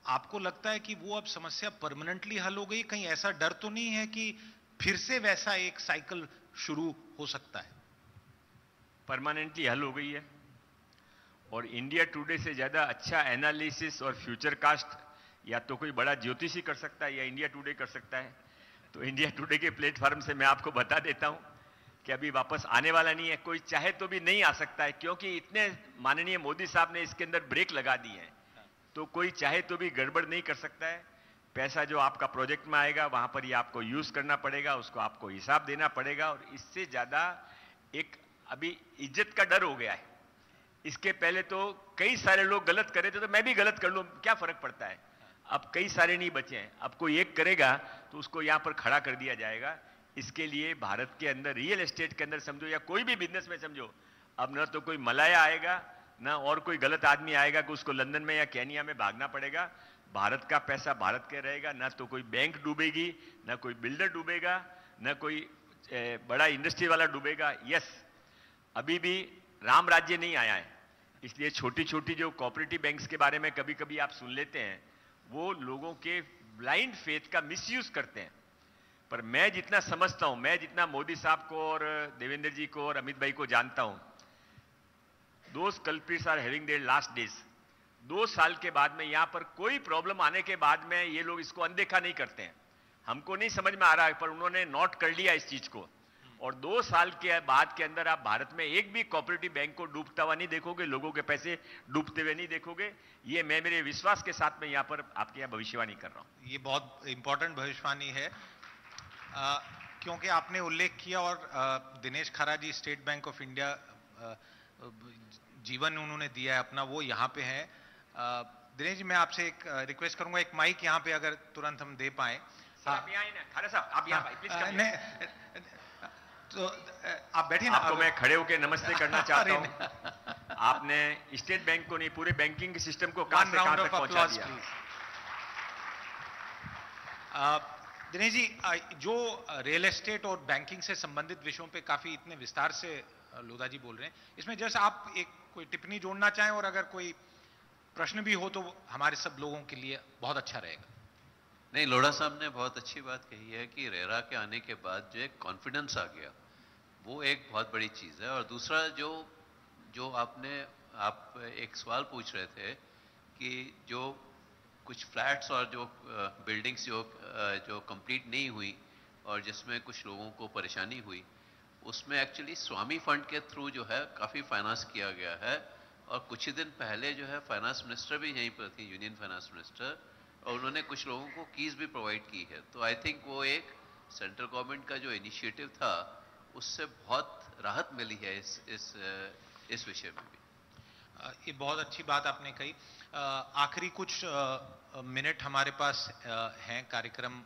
आपको लगता है कि वो अब समस्या परमानेंटली हल हो गई? कहीं ऐसा डर तो नहीं है कि फिर से वैसा एक साइकिल शुरू हो सकता है? परमानेंटली हल हो गई है और इंडिया टुडे से ज्यादा अच्छा एनालिसिस और फ्यूचर कास्ट या तो कोई बड़ा ज्योतिषी कर सकता है या इंडिया टुडे कर सकता है। तो इंडिया टुडे के प्लेटफॉर्म से मैं आपको बता देता हूं कि अभी वापस आने वाला नहीं है, कोई चाहे तो भी नहीं आ सकता है, क्योंकि इतने माननीय मोदी साहब ने इसके अंदर ब्रेक लगा दी है। तो कोई चाहे तो भी गड़बड़ नहीं कर सकता है। पैसा जो आपका प्रोजेक्ट में आएगा वहां पर ही आपको यूज करना पड़ेगा, उसको आपको हिसाब देना पड़ेगा। और इससे ज्यादा एक अभी इज्जत का डर हो गया है। इसके पहले तो कई सारे लोग गलत करे थे तो मैं भी गलत कर लूं, क्या फर्क पड़ता है। अब कई सारे नहीं बचे हैं, अब कोई एक करेगा तो उसको यहां पर खड़ा कर दिया जाएगा। इसके लिए भारत के अंदर रियल एस्टेट के अंदर समझो या कोई भी बिजनेस में समझो, अब न तो कोई मलाया आएगा ना और कोई गलत आदमी आएगा कि उसको लंदन में या केनिया में भागना पड़ेगा। भारत का पैसा भारत के रहेगा, ना तो कोई बैंक डूबेगी, ना कोई बिल्डर डूबेगा, ना कोई बड़ा इंडस्ट्री वाला डूबेगा। यस, अभी भी राम राज्य नहीं आया है, इसलिए छोटी छोटी जो कोऑपरेटिव बैंक्स के बारे में कभी कभी आप सुन लेते हैं, वो लोगों के ब्लाइंड फेथ का मिसयूज करते हैं। पर मैं जितना समझता हूं, मैं जितना मोदी साहब को और देवेंद्र जी को और अमित भाई को जानता हूं, those culprits are having their last days. 2 साल के बाद में यहां पर कोई प्रॉब्लम आने के बाद में ये लोग इसको अनदेखा नहीं करते हैं। हमको नहीं समझ में आ रहा है, पर उन्होंने नोट कर लिया इस चीज को। और 2 साल के बाद के अंदर आप भारत में एक भी कोऑपरेटिव बैंक को डूबता हुआ नहीं देखोगे, लोगों के पैसे डूबते हुए नहीं देखोगे। ये मैं मेरे विश्वास के साथ में यहां पर आपके यहां भविष्यवाणी कर रहा हूं। ये बहुत इंपॉर्टेंट भविष्यवाणी है, क्योंकि आपने उल्लेख किया और दिनेश खरा जी स्टेट बैंक ऑफ इंडिया जीवन उन्होंने दिया है अपना, वो यहाँ पे है। दिनेश जी, मैं आपसे एक रिक्वेस्ट करूंगा, एक माइक यहाँ पे अगर तुरंत हम दे पाए। आप यहाँ ना, खरा साहब आप यहाँ प्लीज। तो आप बैठिए ना। आपको मैं खड़े होकर नमस्ते करना चाहता हूँ। आपने स्टेट बैंक को नहीं, पूरे बैंकिंग सिस्टम को कहां से कहां तक पहुंचा दिया। दिनेश जी, जो रियल एस्टेट और बैंकिंग से संबंधित विषयों पे काफी इतने विस्तार से लोधा जी बोल रहे हैं, इसमें जैसे आप एक कोई टिप्पणी जोड़ना चाहें और अगर कोई प्रश्न भी हो तो हमारे सब लोगों के लिए बहुत अच्छा रहेगा। नहीं, लोढ़ा साहब ने बहुत अच्छी बात कही है कि रेरा के आने के बाद जो एक कॉन्फिडेंस आ गया, वो एक बहुत बड़ी चीज़ है। और दूसरा जो आप एक सवाल पूछ रहे थे कि जो कुछ फ्लैट्स और जो बिल्डिंग्स जो कंप्लीट नहीं हुई और जिसमें कुछ लोगों को परेशानी हुई, उसमें एक्चुअली स्वामी फंड के थ्रू जो है काफ़ी फाइनेंस किया गया है। और कुछ ही दिन पहले जो है फाइनेंस मिनिस्टर भी यहीं पर थी, यूनियन फाइनेंस मिनिस्टर, और उन्होंने कुछ लोगों को कीज भी प्रोवाइड की है। तो आई थिंक वो एक सेंट्रल गवर्नमेंट का जो इनिशिएटिव था उससे बहुत राहत मिली है इस विषय में भी। ये बहुत अच्छी बात आपने कही। आखिरी कुछ मिनट हमारे पास हैं, कार्यक्रम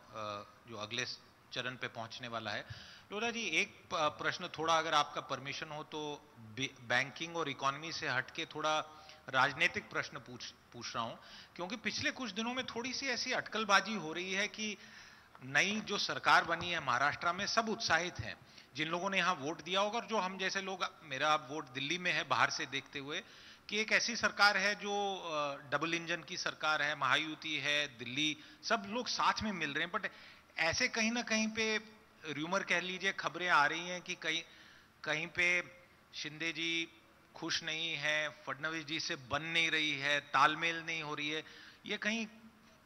जो अगले चरण पे पहुंचने वाला है। लोधा जी, एक प्रश्न थोड़ा अगर आपका परमिशन हो तो बैंकिंग और इकोनॉमी से हटके थोड़ा राजनीतिक प्रश्न पूछ रहा हूं, क्योंकि पिछले कुछ दिनों में थोड़ी सी ऐसी अटकलबाजी हो रही है कि नई जो सरकार बनी है महाराष्ट्र में, सब उत्साहित हैं जिन लोगों ने यहाँ वोट दिया होगा, और जो हम जैसे लोग, मेरा वोट दिल्ली में है बाहर से देखते हुए, कि एक ऐसी सरकार है जो डबल इंजन की सरकार है, महायुति है, दिल्ली सब लोग साथ में मिल रहे हैं। बट ऐसे कहीं ना कहीं पे र्यूमर कह लीजिए, खबरें आ रही हैं कि कहीं पे शिंदे जी खुश नहीं है, फडणवीस जी से बन नहीं रही है, तालमेल नहीं हो रही है। ये कहीं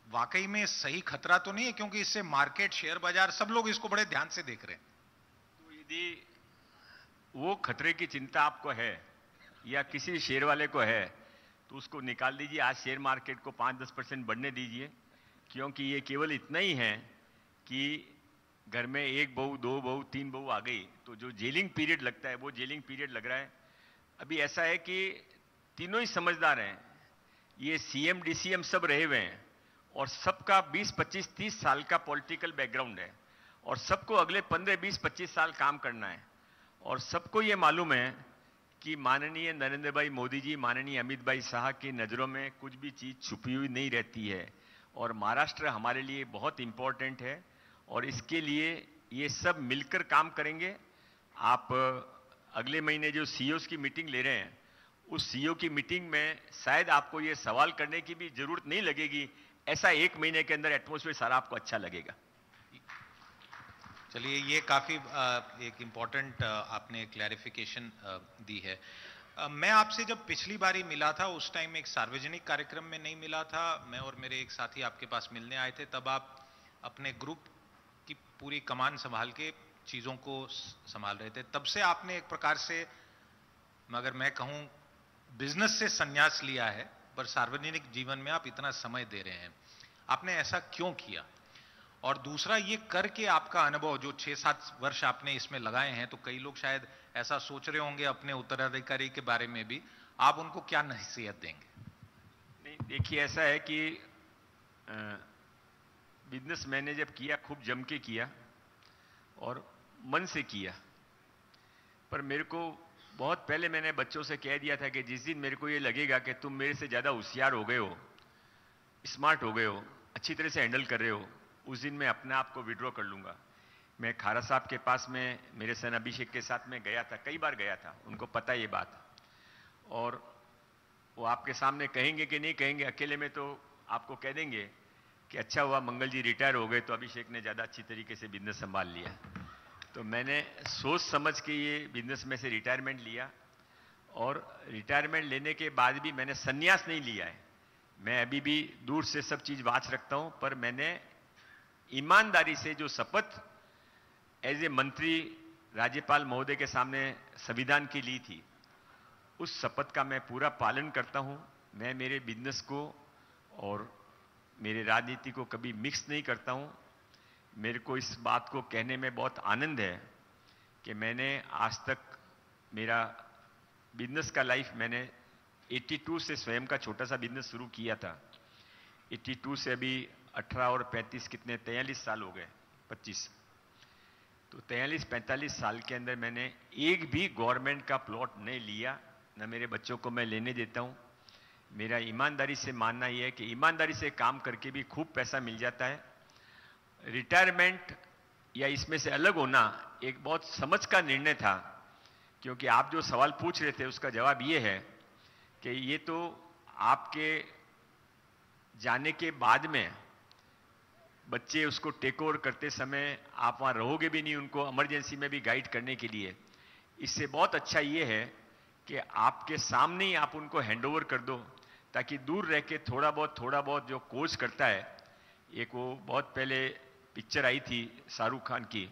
वाकई में सही खतरा तो नहीं है, क्योंकि इससे मार्केट, शेयर बाजार सब लोग इसको बड़े ध्यान से देख रहे हैं। तो यदि वो खतरे की चिंता आपको है या किसी शेयर वाले को है तो उसको निकाल दीजिए। आज शेयर मार्केट को 5-10% बढ़ने दीजिए, क्योंकि ये केवल इतना ही है कि घर में 1 बहू, 2 बहू, 3 बहू आ गई तो जो जेलिंग पीरियड लगता है वो जेलिंग पीरियड लग रहा है। अभी ऐसा है कि तीनों ही समझदार हैं, ये सीएम डीसीएम सब रहे हुए हैं और सबका 20, 25, 30 साल का पॉलिटिकल बैकग्राउंड है और सबको अगले 15, 20, 25 साल काम करना है। और सबको ये मालूम है कि माननीय नरेंद्र भाई मोदी जी, माननीय अमित भाई शाह की नज़रों में कुछ भी चीज़ छुपी हुई नहीं रहती है और महाराष्ट्र हमारे लिए बहुत इंपॉर्टेंट है और इसके लिए ये सब मिलकर काम करेंगे। आप अगले महीने जो सीईओज़ की मीटिंग ले रहे हैं, उस सीईओ की मीटिंग में शायद आपको ये सवाल करने की भी जरूरत नहीं लगेगी। ऐसा 1 महीने के अंदर एटमॉस्फेयर सारा आपको अच्छा लगेगा। चलिए, ये काफी एक इम्पॉर्टेंट आपने क्लैरिफिकेशन दी है। मैं आपसे जब पिछली बारी मिला था उस टाइम एक सार्वजनिक कार्यक्रम में नहीं मिला था, मैं और मेरे एक साथी आपके पास मिलने आए थे। तब आप अपने ग्रुप की पूरी कमान संभाल के चीजों को संभाल रहे थे। तब से आपने एक प्रकार से, मगर मैं कहूं, बिजनेस से संन्यास लिया है, पर सार्वजनिक जीवन में आप इतना समय दे रहे हैं। आपने ऐसा क्यों किया? और दूसरा, ये करके आपका अनुभव जो 6-7 वर्ष आपने इसमें लगाए हैं, तो कई लोग शायद ऐसा सोच रहे होंगे अपने उत्तराधिकारी के बारे में भी, आप उनको क्या नसीहत देंगे? नहीं, देखिए ऐसा है कि बिजनेस मैंने जब किया खूब जम के किया और मन से किया, पर मेरे को बहुत पहले मैंने बच्चों से कह दिया था कि जिस दिन मेरे को ये लगेगा कि तुम मेरे से ज़्यादा होशियार हो गए हो, स्मार्ट हो गए हो, अच्छी तरह से हैंडल कर रहे हो, उस दिन मैं अपने आप को विड्रॉ कर लूँगा। मैं खारा साहब के पास में मेरे सन अभिषेक के साथ में गया था, कई बार गया था, उनको पता ये बात, और वो आपके सामने कहेंगे कि नहीं कहेंगे, अकेले में तो आपको कह देंगे कि अच्छा हुआ मंगल जी रिटायर हो गए तो अभिषेक ने ज़्यादा अच्छी तरीके से बिजनेस संभाल लिया। तो मैंने सोच समझ के ये बिजनेस में से रिटायरमेंट लिया, और रिटायरमेंट लेने के बाद भी मैंने संन्यास नहीं लिया है। मैं अभी भी दूर से सब चीज़ वाच रखता हूँ, पर मैंने ईमानदारी से जो शपथ एज ए मंत्री राज्यपाल महोदय के सामने संविधान की ली थी, उस शपथ का मैं पूरा पालन करता हूँ। मैं मेरे बिजनेस को और मेरे राजनीति को कभी मिक्स नहीं करता हूँ। मेरे को इस बात को कहने में बहुत आनंद है कि मैंने आज तक मेरा बिजनेस का लाइफ मैंने 82 से स्वयं का छोटा सा बिजनेस शुरू किया था। 82 से अभी 18 और 35 कितने 43 साल हो गए, 25। तो 43-45 साल के अंदर मैंने एक भी गवर्नमेंट का प्लॉट नहीं लिया, न मेरे बच्चों को मैं लेने देता हूं। मेरा ईमानदारी से मानना यह है कि ईमानदारी से काम करके भी खूब पैसा मिल जाता है। रिटायरमेंट या इसमें से अलग होना एक बहुत समझ का निर्णय था, क्योंकि आप जो सवाल पूछ रहे थे उसका जवाब ये है कि ये तो आपके जाने के बाद में बच्चे उसको टेक ओवर करते समय आप वहाँ रहोगे भी नहीं, उनको इमरजेंसी में भी गाइड करने के लिए। इससे बहुत अच्छा ये है कि आपके सामने ही आप उनको हैंड ओवर कर दो, ताकि दूर रह के थोड़ा बहुत जो कोच करता है। एक वो बहुत पहले पिक्चर आई थी शाहरुख खान की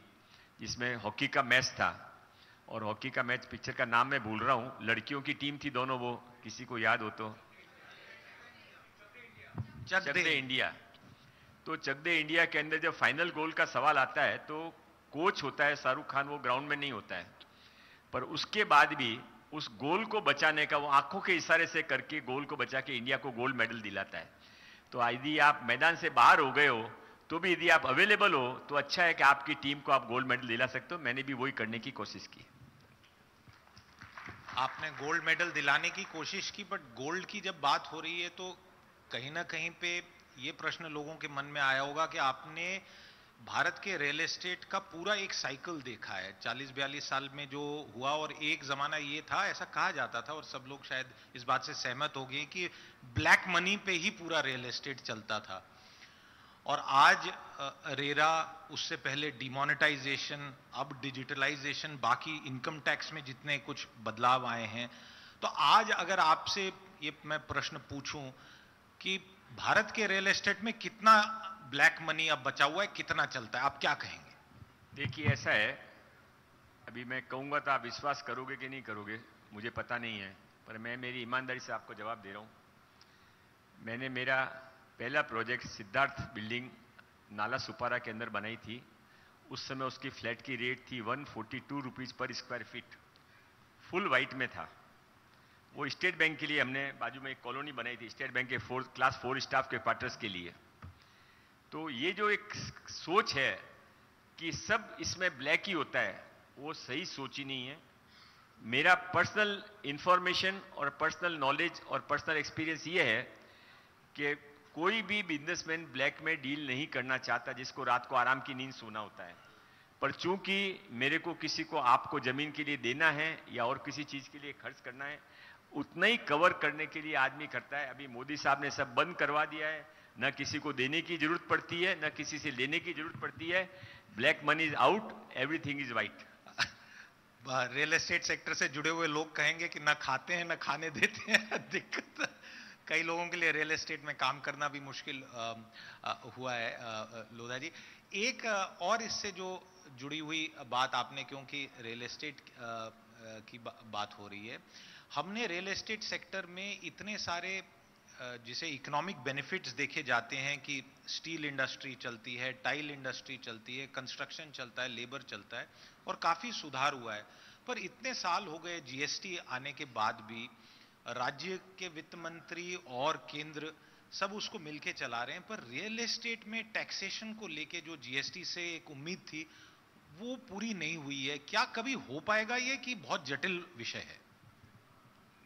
जिसमें हॉकी का मैच था, और हॉकी का मैच पिक्चर का नाम मैं भूल रहा हूँ, लड़कियों की टीम थी दोनों, वो किसी को याद हो तो, चक दे इंडिया। तो चक दे इंडिया के अंदर जब फाइनल गोल का सवाल आता है तो कोच होता है शाहरुख खान, वो ग्राउंड में नहीं होता है, पर उसके बाद भी उस गोल को बचाने का वो आंखों के इशारे से करके गोल को बचा के इंडिया को गोल्ड मेडल दिलाता है। तो यदि आप मैदान से बाहर हो गए हो तो भी यदि आप अवेलेबल हो तो अच्छा है कि आपकी टीम को आप गोल्ड मेडल दिला सकते हो। मैंने भी वही करने की कोशिश की। आपने गोल्ड मेडल दिलाने की कोशिश की, बट गोल्ड की जब बात हो रही है तो कहीं ना कहीं पे ये प्रश्न लोगों के मन में आया होगा कि आपने भारत के रियल एस्टेट का पूरा एक साइकिल देखा है 40-42 साल में जो हुआ, और एक जमाना ये था, ऐसा कहा जाता था और सब लोग शायद इस बात से सहमत हो गए कि ब्लैक मनी पे ही पूरा रियल एस्टेट चलता था। और आज रेरा, उससे पहले डिमोनेटाइजेशन, अब डिजिटलाइजेशन, बाकी इनकम टैक्स में जितने कुछ बदलाव आए हैं, तो आज अगर आपसे ये मैं प्रश्न पूछूं कि भारत के रियल एस्टेट में कितना ब्लैक मनी अब बचा हुआ है, कितना चलता है, आप क्या कहेंगे? देखिए ऐसा है, अभी मैं कहूंगा तो आप विश्वास करोगे कि नहीं करोगे मुझे पता नहीं है, पर मैं मेरी ईमानदारी से आपको जवाब दे रहा हूं। मैंने मेरा पहला प्रोजेक्ट सिद्धार्थ बिल्डिंग नाला सुपारा के अंदर बनाई थी। उस समय उसकी फ्लैट की रेट थी 142 rupees per square feet, full white में था। वो स्टेट बैंक के लिए हमने बाजू में एक कॉलोनी बनाई थी, स्टेट बैंक के क्लास 4 स्टाफ के क्वार्टर्स के लिए। तो ये जो एक सोच है कि सब इसमें ब्लैक ही होता है, वो सही सोच ही नहीं है। मेरा पर्सनल इंफॉर्मेशन और पर्सनल नॉलेज और पर्सनल एक्सपीरियंस ये है कि कोई भी बिजनेसमैन ब्लैक में डील नहीं करना चाहता जिसको रात को आराम की नींद सोना होता है। पर चूंकि मेरे को किसी को आपको जमीन के लिए देना है या और किसी चीज के लिए खर्च करना है, उतना ही कवर करने के लिए आदमी करता है। अभी मोदी साहब ने सब बंद करवा दिया है, न किसी को देने की जरूरत पड़ती है, न किसी से लेने की जरूरत पड़ती है। Black money is out, everything is white. Real estate sector से जुड़े हुए लोग कहेंगे कि ना खाते हैं ना खाने देते हैं। दिक्कत कई लोगों के लिए रियल एस्टेट में काम करना भी मुश्किल हुआ है। लोधा जी, एक और इससे जो जुड़ी हुई बात आपने, क्योंकि रियल एस्टेट की बात हो रही है, हमने रियल एस्टेट सेक्टर में इतने सारे जिसे इकोनॉमिक बेनिफिट्स देखे जाते हैं कि स्टील इंडस्ट्री चलती है, टाइल इंडस्ट्री चलती है, कंस्ट्रक्शन चलता है, लेबर चलता है, और काफी सुधार हुआ है। पर इतने साल हो गए जीएसटी आने के बाद भी राज्य के वित्त मंत्री और केंद्र सब उसको मिलके चला रहे हैं, पर रियल एस्टेट में टैक्सेशन को लेके जो जीएसटी से एक उम्मीद थी वो पूरी नहीं हुई है। क्या कभी हो पाएगा ये, कि बहुत जटिल विषय है?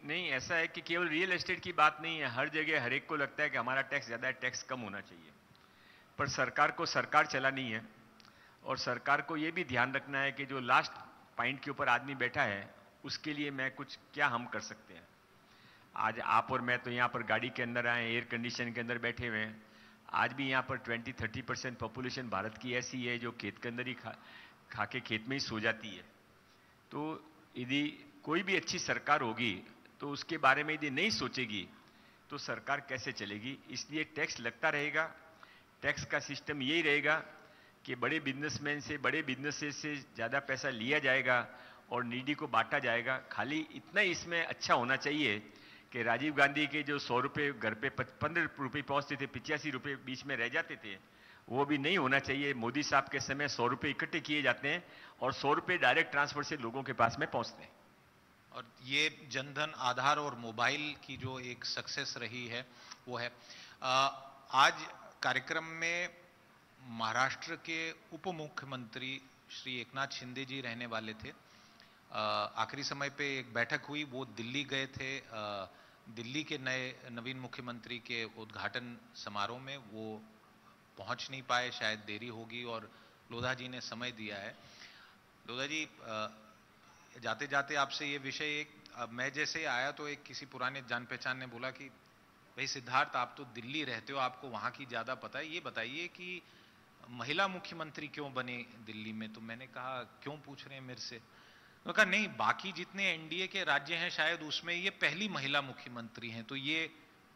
नहीं, ऐसा है कि केवल रियल एस्टेट की बात नहीं है। हर जगह हर एक को लगता है कि हमारा टैक्स ज्यादा है, टैक्स कम होना चाहिए, पर सरकार को सरकार चलानी है, और सरकार को यह भी ध्यान रखना है कि जो लास्ट पॉइंट के ऊपर आदमी बैठा है उसके लिए मैं कुछ क्या हम कर सकते हैं। आज आप और मैं तो यहाँ पर गाड़ी के अंदर आए, एयर कंडीशन के अंदर बैठे हुए हैं। आज भी यहाँ पर 20-30% पॉपुलेशन भारत की ऐसी है जो खेत के अंदर ही खा के खेत में ही सो जाती है। तो यदि कोई भी अच्छी सरकार होगी तो उसके बारे में यदि नहीं सोचेगी तो सरकार कैसे चलेगी। इसलिए टैक्स लगता रहेगा। टैक्स का सिस्टम यही रहेगा कि बड़े बिजनेसमैन से, बड़े बिजनेसेस से ज़्यादा पैसा लिया जाएगा और नीडी को बांटा जाएगा। खाली इतना ही इसमें अच्छा होना चाहिए कि राजीव गांधी के जो 100 रुपये घर पे 15 रुपये पहुँचते थे, 85 रुपये बीच में रह जाते थे, वो भी नहीं होना चाहिए। मोदी साहब के समय 100 रुपये इकट्ठे किए जाते हैं और 100 रुपये डायरेक्ट ट्रांसफर से लोगों के पास में पहुँचते हैं। और ये जनधन, आधार और मोबाइल की जो एक सक्सेस रही है वो है। आज कार्यक्रम में महाराष्ट्र के उप मुख्यमंत्री श्री एकनाथ शिंदे जी रहने वाले थे। आखिरी समय पे एक बैठक हुई, वो दिल्ली गए थे। दिल्ली के नवीन मुख्यमंत्री के उद्घाटन समारोह में वो पहुंच नहीं पाए, शायद देरी होगी और लोधा जी ने समय दिया है। लोधा जी, जाते जाते आपसे ये विषय, एक मैं जैसे आया तो एक किसी पुराने जान पहचान ने बोला कि भाई सिद्धार्थ, आप तो दिल्ली रहते हो, आपको वहां की ज्यादा पता है, ये बताइए कि महिला मुख्यमंत्री क्यों बने दिल्ली में। तो मैंने कहा क्यों पूछ रहे हैं मेरे से। तो कहा नहीं, बाकी जितने एनडीए के राज्य हैं शायद उसमें ये पहली महिला मुख्यमंत्री हैं, तो ये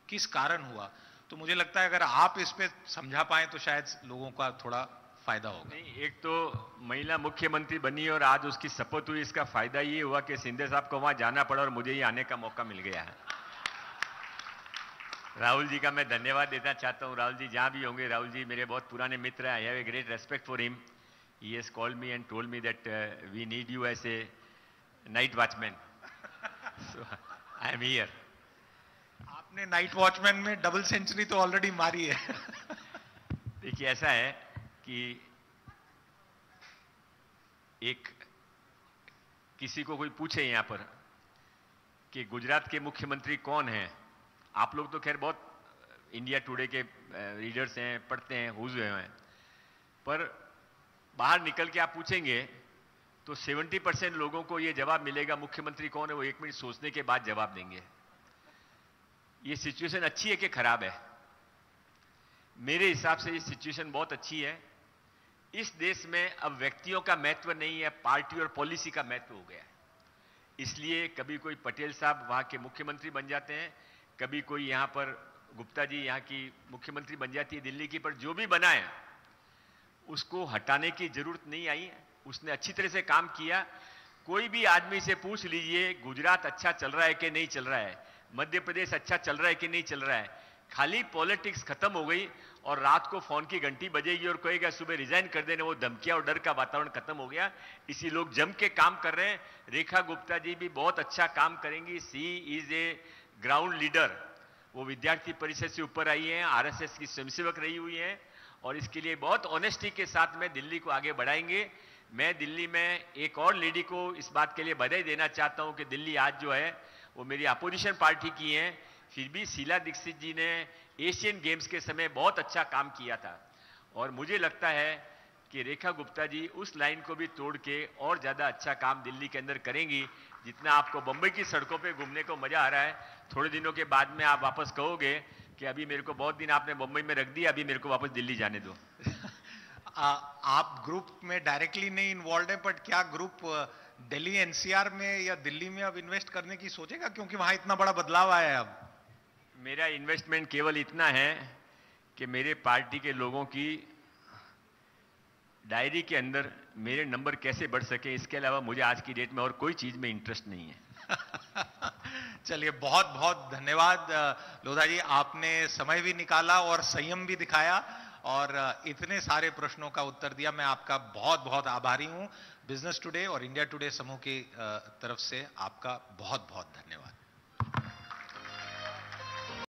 किस कारण हुआ। तो मुझे लगता है अगर आप इस पे समझा पाए तो शायद लोगों का थोड़ा फायदा होगा। नहीं, एक तो महिला मुख्यमंत्री बनी और आज उसकी शपथ हुई, इसका फायदा ये हुआ कि शिंदे साहब को वहां जाना पड़ा और मुझे ही आने का मौका मिल गया है। राहुल जी का मैं धन्यवाद देना चाहता हूं। राहुल जी जहां भी होंगे, राहुल जी मेरे बहुत पुराने मित्र हैं। I have a great respect for him. He has called me and told me that we need you as a night watchman, so I am here. आपने नाइट वॉचमैन में डबल सेंचुरी तो ऑलरेडी मारी है। देखिए, ऐसा है कि एक किसी को कोई पूछे यहां पर कि गुजरात के मुख्यमंत्री कौन हैं। आप लोग तो खैर बहुत इंडिया टुडे के रीडर्स हैं, पढ़ते हैं, हुए हैं, पर बाहर निकल के आप पूछेंगे तो 70% लोगों को यह जवाब मिलेगा मुख्यमंत्री कौन है, वो 1 मिनट सोचने के बाद जवाब देंगे। ये सिचुएशन अच्छी है कि खराब है? मेरे हिसाब से ये सिचुएशन बहुत अच्छी है। इस देश में अब व्यक्तियों का महत्व नहीं है, पार्टी और पॉलिसी का महत्व हो गया है। इसलिए कभी कोई पटेल साहब वहां के मुख्यमंत्री बन जाते हैं, कभी कोई यहां पर गुप्ता जी यहाँ की मुख्यमंत्री बन जाती है दिल्ली की, पर जो भी बना है उसको हटाने की जरूरत नहीं आई है। उसने अच्छी तरह से काम किया। कोई भी आदमी से पूछ लीजिए गुजरात अच्छा चल रहा है कि नहीं चल रहा है, मध्य प्रदेश अच्छा चल रहा है कि नहीं चल रहा है। खाली पॉलिटिक्स खत्म हो गई और रात को फोन की घंटी बजेगी और कहेगा सुबह रिजाइन कर देने, वो धमकियां और डर का वातावरण खत्म हो गया। इसी लोग जम के काम कर रहे हैं। रेखा गुप्ता जी भी बहुत अच्छा काम करेंगी। सी इज ए ग्राउंड लीडर। वो विद्यार्थी परिषद से ऊपर आई हैं, आरएसएस की स्वयंसेवक रही हुई हैं और इसके लिए बहुत ऑनेस्टी के साथ में दिल्ली को आगे बढ़ाएंगे। मैं दिल्ली में एक और लेडी को इस बात के लिए बधाई देना चाहता हूं कि दिल्ली आज जो है वो मेरी अपोजिशन पार्टी की है, फिर भी शीला दीक्षित जी ने एशियन गेम्स के समय बहुत अच्छा काम किया था और मुझे लगता है कि रेखा गुप्ता जी उस लाइन को भी तोड़ के और ज्यादा अच्छा काम दिल्ली के अंदर करेंगी। जितना आपको बंबई की सड़कों पे घूमने को मजा आ रहा है, थोड़े दिनों के बाद में आप वापस कहोगे कि अभी मेरे को बहुत दिन आपने बंबई में रख दिया, अभी मेरे को वापस दिल्ली जाने दो। आप ग्रुप में डायरेक्टली नहीं इन्वॉल्व है, बट क्या ग्रुप दिल्ली एनसीआर में या दिल्ली में अब इन्वेस्ट करने की सोचेगा, क्योंकि वहां इतना बड़ा बदलाव आया है अब? मेरा इन्वेस्टमेंट केवल इतना है कि मेरे पार्टी के लोगों की डायरी के अंदर मेरे नंबर कैसे बढ़ सके, इसके अलावा मुझे आज की डेट में और कोई चीज में इंटरेस्ट नहीं है। चलिए, बहुत बहुत धन्यवाद लोधा जी, आपने समय भी निकाला और संयम भी दिखाया और इतने सारे प्रश्नों का उत्तर दिया। मैं आपका बहुत बहुत आभारी हूं। बिजनेस टुडे और इंडिया टुडे समूह की तरफ से आपका बहुत बहुत धन्यवाद।